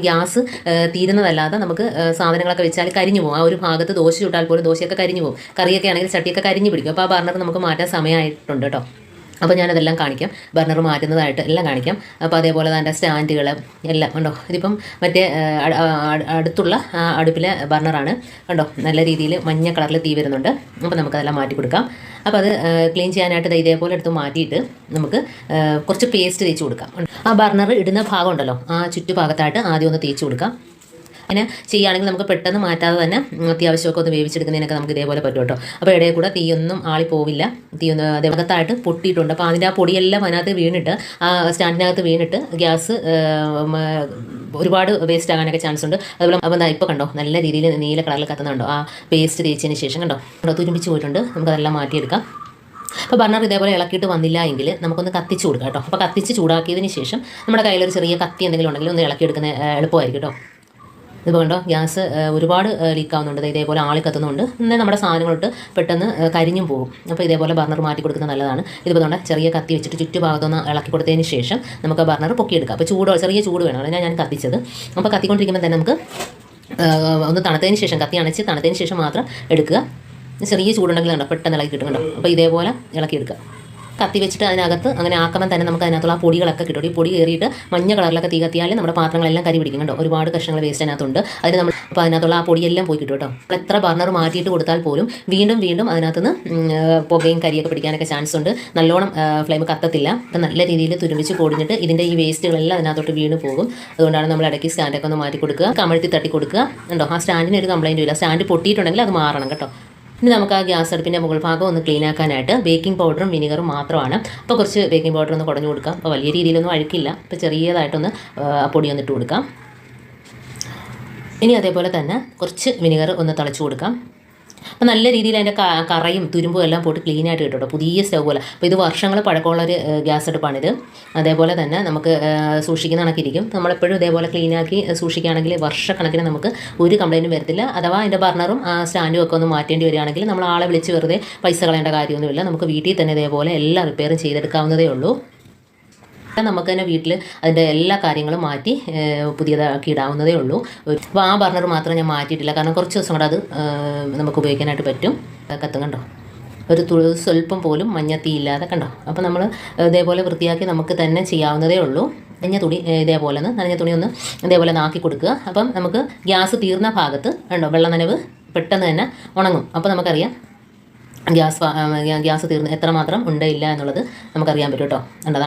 Gas തീരുന്നതല്ലാതെ നമുക്ക് സാധനങ്ങളൊക്കെ വെച്ചാൽ കരിഞ്ഞു പോകും. ആ ഒരു ഭാഗത്ത് ദോശ ചുട്ടാൽ പോലും ദോശയൊക്കെ കരിഞ്ഞു പോകും. കറിയൊക്കെ ആണെങ്കിൽ ചട്ടിയൊക്കെ കരിഞ്ഞു പിടിക്കും. അപ്പോൾ ആ ബർണർ നമുക്ക് മാറ്റാൻ സമയമായിട്ടുണ്ട് കേട്ടോ. അപ്പോൾ ഞാനതെല്ലാം കാണിക്കാം, ബർണർ മാറ്റുന്നതായിട്ട് എല്ലാം കാണിക്കാം. അപ്പോൾ അതേപോലെ തന്നെ സ്റ്റാൻഡുകൾ എല്ലാം കണ്ടോ. ഇതിപ്പം മറ്റേ അടുത്തുള്ള അടുപ്പിലെ ബർണറാണ് കണ്ടോ. നല്ല രീതിയിൽ മഞ്ഞ കളറിൽ തീ വരുന്നുണ്ട്. അപ്പോൾ നമുക്കതെല്ലാം മാറ്റി കൊടുക്കാം. അപ്പോൾ അത് ക്ലീൻ ചെയ്യാനായിട്ട് ഇതേപോലെ എടുത്ത് മാറ്റിയിട്ട് നമുക്ക് കുറച്ച് പേസ്റ്റ് തേച്ച് കൊടുക്കാം. ആ ബർണർ ഇടുന്ന ഭാഗം ഉണ്ടല്ലോ, ആ ചുറ്റുഭാഗത്തായിട്ട് ആദ്യം ഒന്ന് തേച്ച് കൊടുക്കാം. അങ്ങനെ ചെയ്യുകയാണെങ്കിൽ നമുക്ക് പെട്ടെന്ന് മാറ്റാതെ തന്നെ അത്യാവശ്യമൊക്കെ ഒന്ന് വേവിച്ചെടുക്കുന്നതിനൊക്കെ നമുക്ക് ഇതേപോലെ പറ്റും കേട്ടോ. അപ്പോൾ ഇടയിൽ കൂടെ തീയൊന്നും ആളിപ്പോവില്ല. തീയൊന്നും അതേകത്തായിട്ട് പൊട്ടിയിട്ടുണ്ട്. അപ്പോൾ അതിൻ്റെ ആ പൊടിയെല്ലാം അതിനകത്ത് വീണിട്ട് ആ സ്റ്റാൻഡിനകത്ത് വീണിട്ട് ഗ്യാസ് ഒരുപാട് വേസ്റ്റ് ആകാനൊക്കെ ചാൻസ് ഉണ്ട്. അതുപോലെ അപ്പോൾ ഇപ്പോൾ കണ്ടോ നല്ല രീതിയിൽ നീല കളറിൽ കത്തുന്നുണ്ടോ. ആ പേസ്റ്റ് തേച്ചതിന് ശേഷം കണ്ടോ തുരുമ്പിച്ച് പോയിട്ടുണ്ട്. നമുക്കതെല്ലാം മാറ്റിയെടുക്കാം. അപ്പോൾ ബർണർ ഇതേപോലെ ഇളക്കിയിട്ട് വന്നില്ല എങ്കിൽ നമുക്കൊന്ന് കത്തിച്ച് കൊടുക്കാം കേട്ടോ. അപ്പോൾ കത്തിച്ച് ചൂടാക്കിയതിന് ശേഷം നമ്മുടെ കയ്യിലൊരു ചെറിയ കത്തി എന്തെങ്കിലും ഉണ്ടെങ്കിൽ ഒന്ന് ഇളക്കിയെടുക്കുന്ന എളുപ്പമായിരിക്കും കേട്ടോ. ഇതിപ്പോൾ കണ്ടോ ഗ്യാസ് ഒരുപാട് ലീക്കാവുന്നുണ്ട്. ഇതേപോലെ ആളി കത്തുന്നുണ്ട്. എന്നാൽ നമ്മുടെ സാധനങ്ങളിട്ട് പെട്ടെന്ന് കരിഞ്ഞും പോകും. അപ്പോൾ ഇതേപോലെ ബർണർ മാറ്റി കൊടുക്കുന്നത് നല്ലതാണ്. ഇതിപ്പോൾ കൊണ്ട് ചെറിയ കത്തി വെച്ചിട്ട് ചുറ്റുഭാഗത്തൊന്ന് ഇളക്കി കൊടുത്തതിന് ശേഷം നമുക്ക് ബർണർ പൊക്കിയെടുക്കാം. അപ്പോൾ ചെറിയ ചൂട് വേണം. അതിനാണ് ഞാൻ കത്തിച്ചത്. അപ്പോൾ കത്തിക്കൊണ്ടിരിക്കുമ്പോൾ തന്നെ നമുക്ക് ഒന്ന് തണുത്തതിന് ശേഷം കത്തി അണച്ച് തണുത്തതിന് ശേഷം മാത്രം എടുക്കുക. ചെറിയ ചൂടുണ്ടെങ്കിൽ കണ്ടോ പെട്ടെന്ന് ഇളക്കി കിട്ടും കേട്ടോ. അപ്പോൾ ഇതേപോലെ ഇളക്കിയെടുക്കുക. കത്തി വെച്ചിട്ട് അതിനകത്ത് അങ്ങനെ ആക്കുമ്പോൾ തന്നെ നമുക്ക് അതിനകത്തുള്ള ആ പൊടികളൊക്കെ കിട്ടും. ഈ പൊടി കയറിയിട്ട് മഞ്ഞ കളറിലൊക്കെ തീ കത്തിയാൽ നമ്മുടെ പാത്രങ്ങളെല്ലാം കരി പിടിക്കും കേട്ടോ. ഒരുപാട് കഷ്ണങ്ങൾ വേസ്റ്റ് അതിനകത്തുണ്ട്. അതിന് നമ്മൾ അപ്പോൾ അതിനകത്തുള്ള ആ പൊടിയെല്ലാം പോയി കിട്ടും കേട്ടോ. എത്ര ബർണർ മാറ്റിയിട്ട് കൊടുത്താൽ പോലും വീണ്ടും അതിനകത്തുനിന്ന് പുകയും കരിയൊക്കെ പിടിക്കാനൊക്കെ ചാൻസ് ഉണ്ട്. നല്ലോണം ഫ്ലെയിം കത്തത്തില്ല. അപ്പം നല്ല രീതിയിൽ തുരുമ്പിച്ച് പൊടിഞ്ഞിട്ട് ഇതിൻ്റെ ഈ വേസ്റ്റുകളെല്ലാം അതിനകത്തോട്ട് വീണ് പോകും. അതുകൊണ്ടാണ് നമ്മൾ ഇടയ്ക്ക് സ്റ്റാൻഡൊക്കെ ഒന്ന് മാറ്റി കൊടുക്കുക, കമഴ്ത്തി തട്ടി കൊടുക്കുക. ഉണ്ടോ ആ സ്റ്റാൻഡിന് ഒരു കംപ്ലയിൻറ്റും ഇല്ല. സ്റ്റാൻഡ് പൊട്ടിയിട്ടുണ്ടെങ്കിൽ അത് മാറണം കേട്ടോ. ഇനി നമുക്ക് ആ ഗ്യാസ് അടുപ്പിൻ്റെ മുകൾ ഭാഗം ഒന്ന് ക്ലീൻ ആക്കാനായിട്ട് ബേക്കിംഗ് പൗഡറും വിനീഗറും മാത്രമാണ്. അപ്പോൾ കുറച്ച് ബേക്കിംഗ് പൗഡർ ഒന്ന് കുടഞ്ഞു കൊടുക്കാം. അപ്പോൾ വലിയ രീതിയിലൊന്നും അഴുക്കില്ല. അപ്പോൾ ചെറിയതായിട്ടൊന്ന് പൊടി ഒന്നിട്ട് കൊടുക്കാം. ഇനി അതേപോലെ തന്നെ കുറച്ച് വിനീഗർ ഒന്ന് തളിച്ചു കൊടുക്കാം. അപ്പോൾ നല്ല രീതിയിൽ അതിൻ്റെ കറയും തുരുമ്പും എല്ലാം പോയിട്ട് ക്ലീൻ ആയിട്ട് കിട്ടും. പുതിയ സ്റ്റൗ പോലെ. അപ്പോൾ ഇത് വർഷങ്ങൾ പഴക്കമുള്ളൊരു ഗ്യാസ് അടുപ്പാണിത്. അതേപോലെ തന്നെ നമുക്ക് സൂക്ഷിക്കുന്ന കണക്കിരിക്കും. നമ്മളെപ്പോഴും ഇതേപോലെ ക്ലീനാക്കി സൂക്ഷിക്കുകയാണെങ്കിൽ വർഷക്കണക്കിന് നമുക്ക് ഒരു കംപ്ലയിൻറ്റും വരത്തില്ല. അഥവാ അതിൻ്റെ ബർണറും സ്റ്റാൻഡും ഒക്കെ ഒന്ന് മാറ്റേണ്ടി വരികയാണെങ്കിൽ നമ്മൾ ആളെ വിളിച്ച് വെറുതെ പൈസ കളയേണ്ട കാര്യമൊന്നുമില്ല. നമുക്ക് വീട്ടിൽ തന്നെ ഇതേപോലെ എല്ലാം റിപ്പയറും ചെയ്തെടുക്കാവുന്നതേ ഉള്ളൂ. നമുക്ക് തന്നെ വീട്ടിൽ അതിൻ്റെ എല്ലാ കാര്യങ്ങളും മാറ്റി പുതിയതാക്കി ഇടാവുന്നതേ ഉള്ളൂ. അപ്പോൾ ആ ബർണർ മാത്രം ഞാൻ മാറ്റിയിട്ടില്ല. കാരണം കുറച്ച് ദിവസം കൂടെ അത് നമുക്ക് ഉപയോഗിക്കാനായിട്ട് പറ്റും. കത്തും കണ്ടോ ഒരു സ്വല്പം പോലും മഞ്ഞത്തീ ഇല്ലാതെ കണ്ടോ. അപ്പോൾ നമ്മൾ ഇതേപോലെ വൃത്തിയാക്കി നമുക്ക് തന്നെ ചെയ്യാവുന്നതേ ഉള്ളൂ. നനഞ്ഞ തുണി ഒന്ന് ഇതേപോലെ നാക്കി കൊടുക്കുക. അപ്പം നമുക്ക് ഗ്യാസ് തീർന്ന ഭാഗത്ത് കണ്ടോ വെള്ളം നനവ് പെട്ടെന്ന് തന്നെ ഉണങ്ങും. അപ്പോൾ നമുക്കറിയാം ഗ്യാസ് തീർന്ന് എത്രമാത്രം ഉണ്ട് ഇല്ല എന്നുള്ളത് നമുക്കറിയാൻ പറ്റും കേട്ടോ.